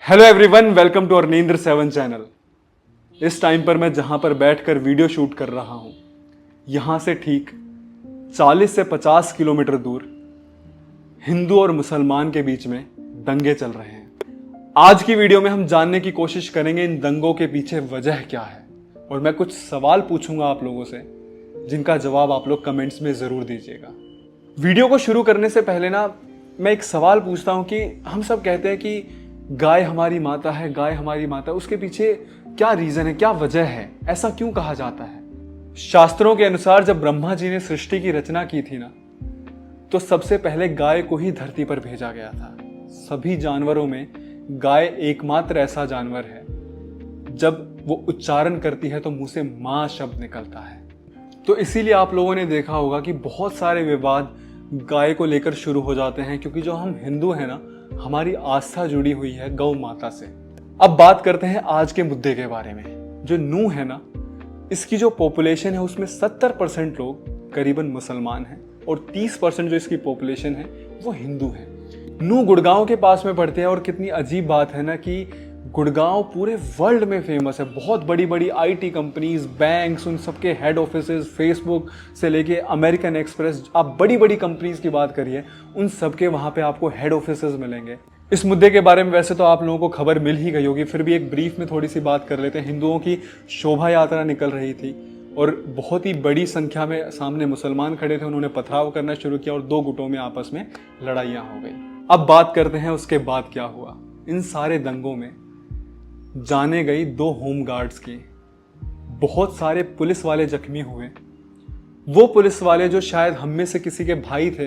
Hello everyone, welcome to Arnendra 7 channel. इस time पर मैं जहां पर बैठकर वीडियो शूट कर रहा हूं, यहां से ठीक 40 से 50 किलोमीटर दूर हिंदू और मुसलमान के बीच में दंगे चल रहे हैं। आज की वीडियो में हम जानने की कोशिश करेंगे इन दंगों के पीछे वजह क्या है, और मैं कुछ सवाल पूछूंगा आप लोगों से जिनका जवाब आप लोग कमेंट्स में जरूर दीजिएगा। वीडियो को शुरू करने से पहले ना मैं एक सवाल पूछता हूं कि हम सब कहते हैं कि गाय हमारी माता है, गाय हमारी माता है। उसके पीछे क्या रीजन है, क्या वजह है, ऐसा क्यों कहा जाता है? शास्त्रों के अनुसार जब ब्रह्मा जी ने सृष्टि की रचना की थी ना, तो सबसे पहले गाय को ही धरती पर भेजा गया था। सभी जानवरों में गाय एकमात्र ऐसा जानवर है जब वो उच्चारण करती है तो मुंह से मां शब्द निकलता है। तो इसीलिए आप लोगों ने देखा होगा कि बहुत सारे विवाद गाय को लेकर शुरू हो जाते हैं, क्योंकि जो हम हिंदू हैं ना, हमारी आस्था जुड़ी हुई है गौ माता से। अब बात करते हैं आज के मुद्दे के बारे में। जो नूह है ना, इसकी जो पॉपुलेशन है उसमें 70% लोग करीबन मुसलमान हैं और 30% जो इसकी पॉपुलेशन है वो हिंदू है। नूह गुड़गांव के पास में पड़ते हैं, और कितनी अजीब बात है ना कि गुड़गांव पूरे वर्ल्ड में फेमस है। बहुत बड़ी बड़ी आईटी कंपनीज, बैंक्स, उन सबके हेड ऑफिसेज, फेसबुक से लेके अमेरिकन एक्सप्रेस, आप बड़ी बड़ी कंपनीज की बात करिए, उन सबके वहाँ पे आपको हेड ऑफिसेज मिलेंगे। इस मुद्दे के बारे में वैसे तो आप लोगों को खबर मिल ही गई होगी, फिर भी एक ब्रीफ में थोड़ी सी बात कर लेते हैं। हिंदुओं की शोभा यात्रा निकल रही थी और बहुत ही बड़ी संख्या में सामने मुसलमान खड़े थे। उन्होंने पथराव करना शुरू किया और दो गुटों में आपस में लड़ाइयाँ हो गई। अब बात करते हैं उसके बाद क्या हुआ। इन सारे दंगों में जाने गई 2 होम गार्ड्स की, बहुत सारे पुलिस वाले जख्मी हुए। वो पुलिस वाले जो शायद हम में से किसी के भाई थे,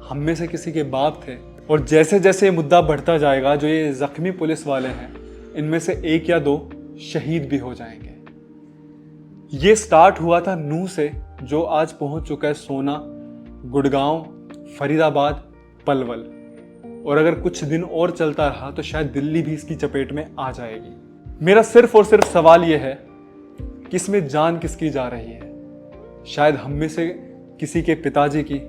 हम में से किसी के बाप थे। और जैसे जैसे मुद्दा बढ़ता जाएगा, जो ये जख्मी पुलिस वाले हैं, इनमें से 1 या 2 शहीद भी हो जाएंगे। ये स्टार्ट हुआ था नूह से, जो आज पहुंच चुका है सोना, गुड़गांव, फरीदाबाद, पलवल, और अगर कुछ दिन और चलता रहा तो शायद दिल्ली भी इसकी चपेट में आ जाएगी। मेरा सिर्फ और सिर्फ सवाल यह है कि इसमें जान किसकी जा रही है? शायद हम में से किसी के पिताजी की,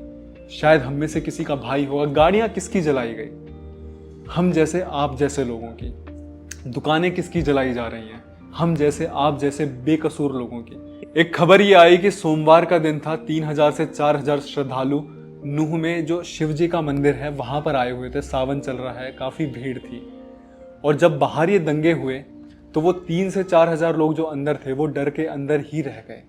शायद हम में से किसी का भाई होगा। गाड़ियां किसकी जलाई गई? हम जैसे आप जैसे लोगों की। दुकानें किसकी जलाई जा रही हैं? हम जैसे आप जैसे बेकसूर लोगों की। एक खबर ये आई कि सोमवार का दिन था, 3000 से 4000 श्रद्धालु नूह में जो शिव जी का मंदिर है वहां पर आए हुए थे। सावन चल रहा है, काफी भीड़ थी। और जब बाहर ये दंगे हुए तो वो 3 से 4000 लोग जो अंदर थे वो डर के अंदर ही रह गए।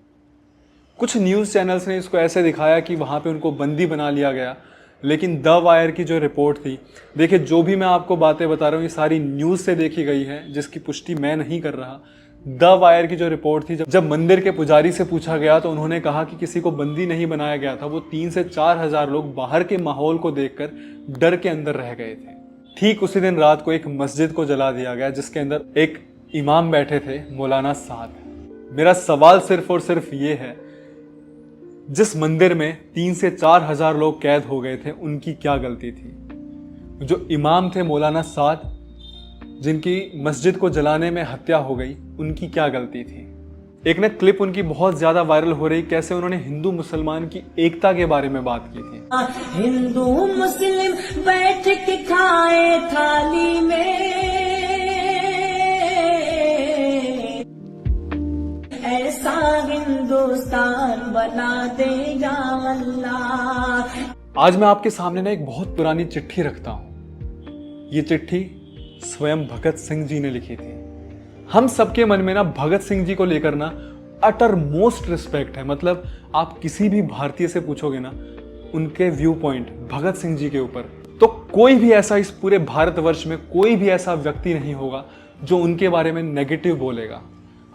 कुछ न्यूज चैनल्स ने इसको ऐसे दिखाया कि वहां पे उनको बंदी बना लिया गया, लेकिन द वायर की जो रिपोर्ट थी, देखिए जो भी मैं आपको बातें बता रहा हूँ ये सारी न्यूज से देखी गई है, जिसकी पुष्टि मैं नहीं कर रहा। द वायर की जो रिपोर्ट थी, जब मंदिर के पुजारी से पूछा गया तो उन्होंने कहा कि किसी को बंदी नहीं बनाया गया था। वो 3 से 4000 लोग बाहर के माहौल को देखकर डर के अंदर रह गए थे। ठीक उसी दिन रात को एक मस्जिद को जला दिया गया, जिसके अंदर एक इमाम बैठे थे, मौलाना साद। मेरा सवाल सिर्फ और सिर्फ ये है, जिस मंदिर में 3 से 4000 लोग कैद हो गए थे, उनकी क्या गलती थी? जो इमाम थे मौलाना साद, जिनकी मस्जिद को जलाने में हत्या हो गई, उनकी क्या गलती थी? एक ना क्लिप उनकी बहुत ज्यादा वायरल हो रही, कैसे उन्होंने हिंदू मुसलमान की एकता के बारे में बात की थी। हिंदू मुस्लिम बैठ के खाए थाली में, ऐसा हिंदुस्तान बना देगा अल्लाह। आज मैं आपके सामने ना एक बहुत पुरानी चिट्ठी रखता हूं। ये चिट्ठी स्वयं भगत सिंह जी ने लिखी थी। हम सबके मन में ना भगत सिंह जी को लेकर ना अटर मोस्ट रिस्पेक्ट है। मतलब आप किसी भी भारतीय से पूछोगे ना उनके व्यू पॉइंट भगत सिंह जी के ऊपर, तो कोई भी ऐसा इस पूरे भारतवर्ष में कोई भी ऐसा व्यक्ति नहीं होगा जो उनके बारे में नेगेटिव बोलेगा।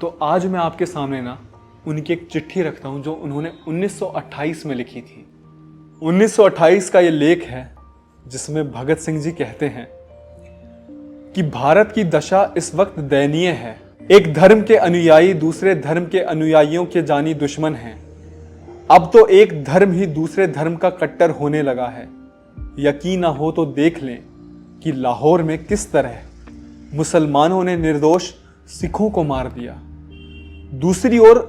तो आज मैं आपके सामने ना उनकी एक चिट्ठी रखता हूं जो उन्होंने 1928 में लिखी थी। 1928 का ये लेख है जिसमें भगत सिंह जी कहते हैं कि भारत की दशा इस वक्त दयनीय है। एक धर्म के अनुयायी दूसरे धर्म के अनुयायियों के जानी दुश्मन हैं। अब तो एक धर्म ही दूसरे धर्म का कट्टर होने लगा है। यकीन ना हो तो देख लें कि लाहौर में किस तरह मुसलमानों ने निर्दोष सिखों को मार दिया। दूसरी ओर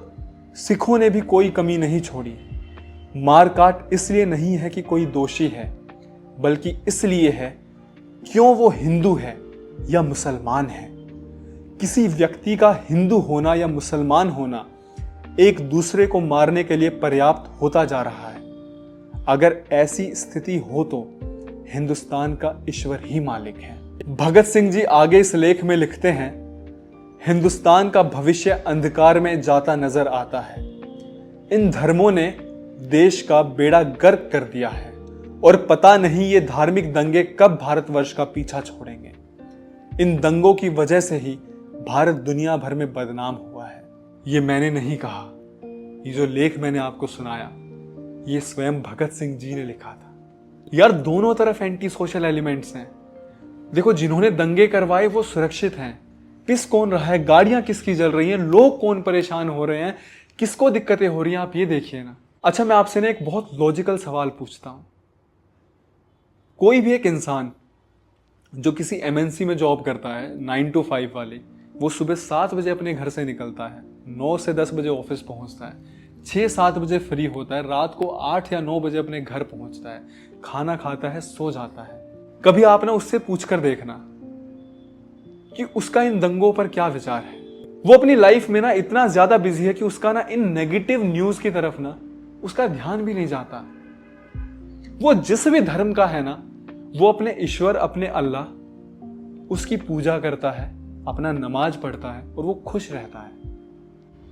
सिखों ने भी कोई कमी नहीं छोड़ी। मारकाट इसलिए नहीं है कि कोई दोषी है, बल्कि इसलिए है क्यों वो हिंदू है, या मुसलमान हैं। किसी व्यक्ति का हिंदू होना या मुसलमान होना एक दूसरे को मारने के लिए पर्याप्त होता जा रहा है। अगर ऐसी स्थिति हो तो हिंदुस्तान का ईश्वर ही मालिक है। भगत सिंह जी आगे इस लेख में लिखते हैं, हिंदुस्तान का भविष्य अंधकार में जाता नजर आता है। इन धर्मों ने देश का बेड़ा गर्क कर दिया है और पता नहीं ये धार्मिक दंगे कब भारतवर्ष का पीछा छोड़ेंगे। इन दंगों की वजह से ही भारत दुनिया भर में बदनाम हुआ है। ये मैंने नहीं कहा, ये जो लेख मैंने आपको सुनाया ये स्वयं भगत सिंह जी ने लिखा था। यार दोनों तरफ एंटी सोशल एलिमेंट्स हैं। देखो जिन्होंने दंगे करवाए वो सुरक्षित हैं, पिस कौन रहा है, गाड़ियां किसकी जल रही हैं, लोग कौन परेशान हो रहे हैं, किसको दिक्कतें हो रही हैं, आप ये देखिए ना। अच्छा मैं आपसे ना एक बहुत लॉजिकल सवाल पूछता हूं। कोई भी एक इंसान जो किसी एमएनसी में जॉब करता है 9 to 5 वाली, वो सुबह 7 बजे अपने घर से निकलता है, 9 से 10 बजे ऑफिस पहुंचता है, 6-7 बजे फ्री होता है, रात को 8 या 9 बजे अपने घर पहुंचता है, खाना खाता है, सो जाता है। कभी आप ना उससे पूछकर देखना कि उसका इन दंगों पर क्या विचार है। वो अपनी लाइफ में ना इतना ज्यादा बिजी है कि उसका ना इन नेगेटिव न्यूज की तरफ ना उसका ध्यान भी नहीं जाता। वो जिस भी धर्म का है ना, वो अपने ईश्वर, अपने अल्लाह, उसकी पूजा करता है, अपना नमाज पढ़ता है और वो खुश रहता है।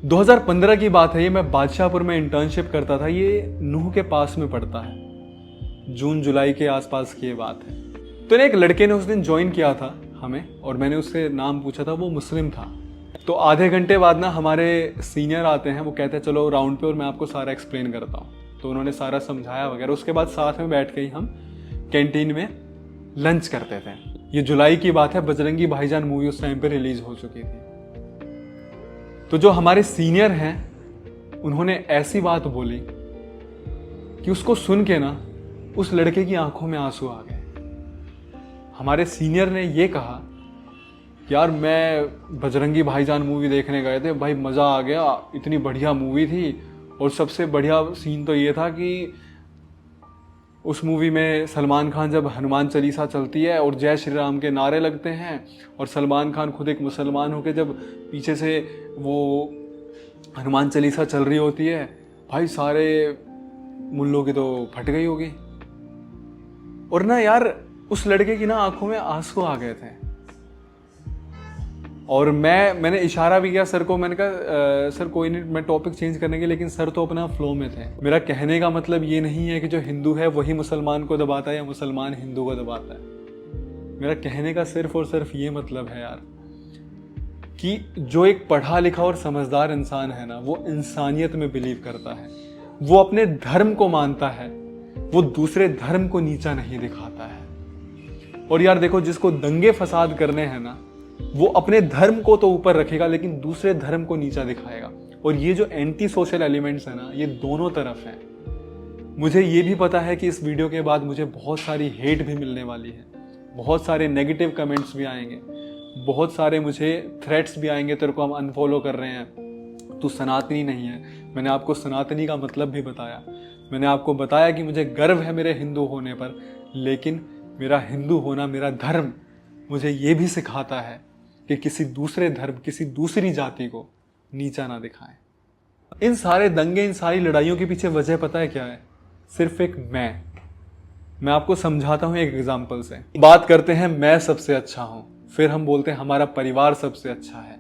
2015 की बात है, ये मैं बादशाहपुर में इंटर्नशिप करता था। ये नूह के पास में पड़ता है, जून जुलाई के आसपास की ये बात है। तो एक लड़के ने उस दिन ज्वाइन किया था हमें और मैंने उससे नाम पूछा था, वो मुस्लिम था। तो आधे घंटे बाद ना हमारे सीनियर आते हैं, वो कहते हैं चलो राउंड पे और मैं आपको सारा एक्सप्लेन करता हूँ। तो उन्होंने सारा समझाया वगैरह। उसके बाद साथ में बैठ के ही हम कैंटीन में लंच करते थे। ये जुलाई की बात है, बजरंगी भाईजान मूवी उस टाइम पे रिलीज हो चुकी थी। तो जो हमारे सीनियर हैं उन्होंने ऐसी बात बोली कि उसको सुन के ना उस लड़के की आंखों में आंसू आ गए। हमारे सीनियर ने ये कहा, यार मैं बजरंगी भाईजान मूवी देखने गए थे, भाई मज़ा आ गया, इतनी बढ़िया मूवी थी। और सबसे बढ़िया सीन तो ये था कि उस मूवी में सलमान खान जब हनुमान चालीसा चलती है और जय श्री राम के नारे लगते हैं और सलमान खान खुद एक मुसलमान होकर जब पीछे से वो हनुमान चालीसा चल रही होती है, भाई सारे मुल्लों की तो फट गई होगी। और ना यार उस लड़के की ना आंखों में आंसू आ गए थे। और मैंने इशारा भी किया सर को, मैंने कहा सर कोई नहीं, मैं टॉपिक चेंज करने के, लेकिन सर तो अपना फ्लो में थे। मेरा कहने का मतलब ये नहीं है कि जो हिंदू है वही मुसलमान को दबाता है या मुसलमान हिंदू को दबाता है। मेरा कहने का सिर्फ और सिर्फ ये मतलब है यार कि जो एक पढ़ा लिखा और समझदार इंसान है ना, वो इंसानियत में बिलीव करता है, वो अपने धर्म को मानता है, वो दूसरे धर्म को नीचा नहीं दिखाता है। और यार देखो जिसको दंगे फसाद करने हैं ना, वो अपने धर्म को तो ऊपर रखेगा लेकिन दूसरे धर्म को नीचा दिखाएगा। और ये जो एंटी सोशल एलिमेंट्स है ना, ये दोनों तरफ हैं। मुझे ये भी पता है कि इस वीडियो के बाद मुझे बहुत सारी हेट भी मिलने वाली है, बहुत सारे नेगेटिव कमेंट्स भी आएंगे, बहुत सारे मुझे थ्रेट्स भी आएंगे, तेरे को हम अनफॉलो कर रहे हैं, तू सनातनी नहीं है। मैंने आपको सनातनी का मतलब भी बताया, मैंने आपको बताया कि मुझे गर्व है मेरे हिंदू होने पर, लेकिन मेरा हिंदू होना, मेरा धर्म मुझे ये भी सिखाता है कि किसी दूसरे धर्म, किसी दूसरी जाति को नीचा ना दिखाएं। इन सारे दंगे, इन सारी लड़ाइयों के पीछे वजह पता है क्या है? सिर्फ एक मैं आपको समझाता हूं एक एग्जांपल से। बात करते हैं मैं सबसे अच्छा हूं, फिर हम बोलते हैं हमारा परिवार सबसे अच्छा है,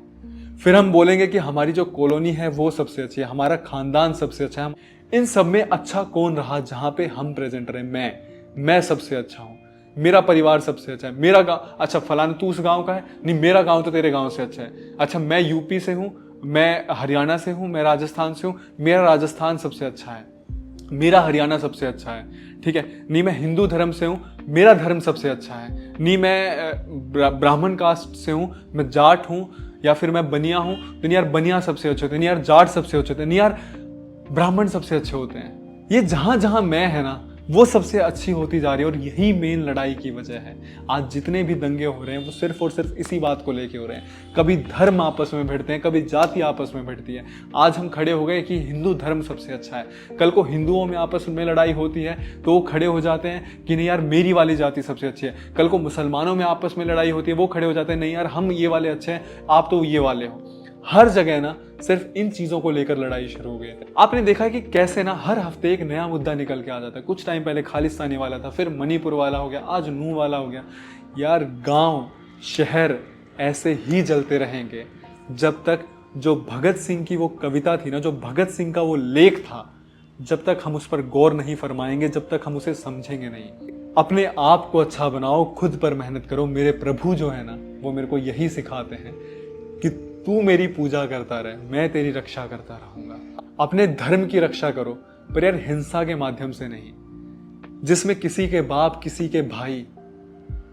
फिर हम बोलेंगे कि हमारी जो कॉलोनी है वो सबसे अच्छी है, हमारा खानदान सबसे अच्छा है। इन सब में अच्छा कौन रहा जहां पे हम प्रेजेंट रहे? मैं सबसे अच्छा हूं, मेरा परिवार सबसे अच्छा है, मेरा गांव, अच्छा फलाना तू उस गांव का है, नहीं मेरा गांव तो तेरे गांव से अच्छा है, अच्छा मैं यूपी से हूं, मैं हरियाणा से हूं, मैं राजस्थान से हूं, मेरा राजस्थान सबसे अच्छा है, मेरा हरियाणा सबसे अच्छा है, ठीक है। नहीं मैं हिंदू धर्म से हूं, मेरा धर्म सबसे अच्छा है। नहीं मैं ब्राह्मण कास्ट से हूं, मैं जाट हूं या फिर मैं बनिया हूं, तो नहीं यार बनिया सबसे अच्छे होते हैं, नहीं यार जाट सबसे अच्छे होते हैं, नहीं यार ब्राह्मण सबसे अच्छे होते हैं। ये जहां जहां मैं है ना, वो सबसे अच्छी होती जा रही है और यही मेन लड़ाई की वजह है। आज जितने भी दंगे हो रहे हैं वो सिर्फ और सिर्फ इसी बात को लेके हो रहे हैं। कभी धर्म आपस में भिड़ते हैं, कभी जाति आपस में भिड़ती है। आज हम खड़े हो गए कि हिंदू धर्म सबसे अच्छा है, कल को हिंदुओं में आपस में लड़ाई होती है तो वो खड़े हो जाते हैं कि नहीं यार मेरी वाली जाति सबसे अच्छी है। कल को मुसलमानों में आपस में लड़ाई होती है, वो खड़े हो जाते हैं नहीं यार हम ये वाले अच्छे हैं, आप तो ये वाले हो। हर जगह ना सिर्फ इन चीजों को लेकर लड़ाई शुरू हो गई है। आपने देखा कि कैसे ना हर हफ्ते एक नया मुद्दा निकल के आ जाता है। कुछ टाइम पहले खालिस्तानी वाला था, फिर मणिपुर वाला हो गया, आज नूह वाला हो गया। यार गांव शहर ऐसे ही जलते रहेंगे जब तक जो भगत सिंह की वो कविता थी ना, जो भगत सिंह का वो लेख था, जब तक हम उस पर गौर नहीं फरमाएंगे, जब तक हम उसे समझेंगे नहीं। अपने आप को अच्छा बनाओ, खुद पर मेहनत करो। मेरे प्रभु जो है ना वो मेरे को यही सिखाते हैं कि तू मेरी पूजा करता रहे, मैं तेरी रक्षा करता रहूंगा। अपने धर्म की रक्षा करो, पर यार हिंसा के माध्यम से नहीं, जिसमें किसी के बाप, किसी के भाई,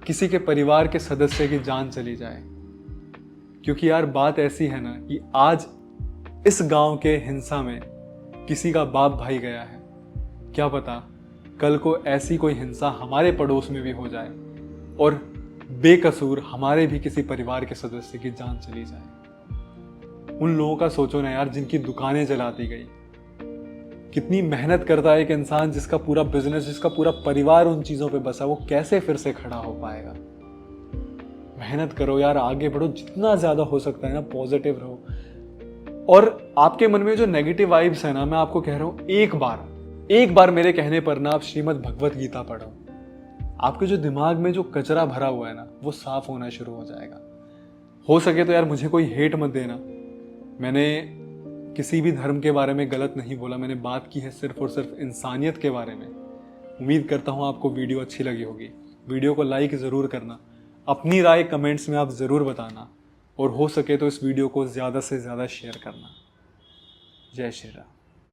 किसी के परिवार के सदस्य की जान चली जाए। क्योंकि यार बात ऐसी है ना कि आज इस गांव के हिंसा में किसी का बाप भाई गया है, क्या पता कल को ऐसी कोई हिंसा हमारे पड़ोस में भी हो जाए और बेकसूर हमारे भी किसी परिवार के सदस्य की जान चली जाए। उन लोगों का सोचो ना यार, जिनकी दुकानें जला दी गई। कितनी मेहनत करता है एक इंसान, जिसका पूरा बिजनेस, जिसका पूरा परिवार उन चीजों पे बसा, वो कैसे फिर से खड़ा हो पाएगा। मेहनत करो यार, आगे बढ़ो, जितना ज्यादा हो सकता है ना पॉजिटिव रहो। और आपके मन में जो नेगेटिव वाइब्स है ना, मैं आपको कह रहा हूं एक बार मेरे कहने पर ना आप श्रीमद् भगवत गीता पढ़ो। आपके जो दिमाग में जो कचरा भरा हुआ है ना वो साफ होना शुरू हो जाएगा। हो सके तो यार मुझे कोई हेट मत देना, मैंने किसी भी धर्म के बारे में गलत नहीं बोला, मैंने बात की है सिर्फ और सिर्फ इंसानियत के बारे में। उम्मीद करता हूँ आपको वीडियो अच्छी लगी होगी। वीडियो को लाइक ज़रूर करना, अपनी राय कमेंट्स में आप ज़रूर बताना, और हो सके तो इस वीडियो को ज़्यादा से ज़्यादा शेयर करना। जय श्री राम।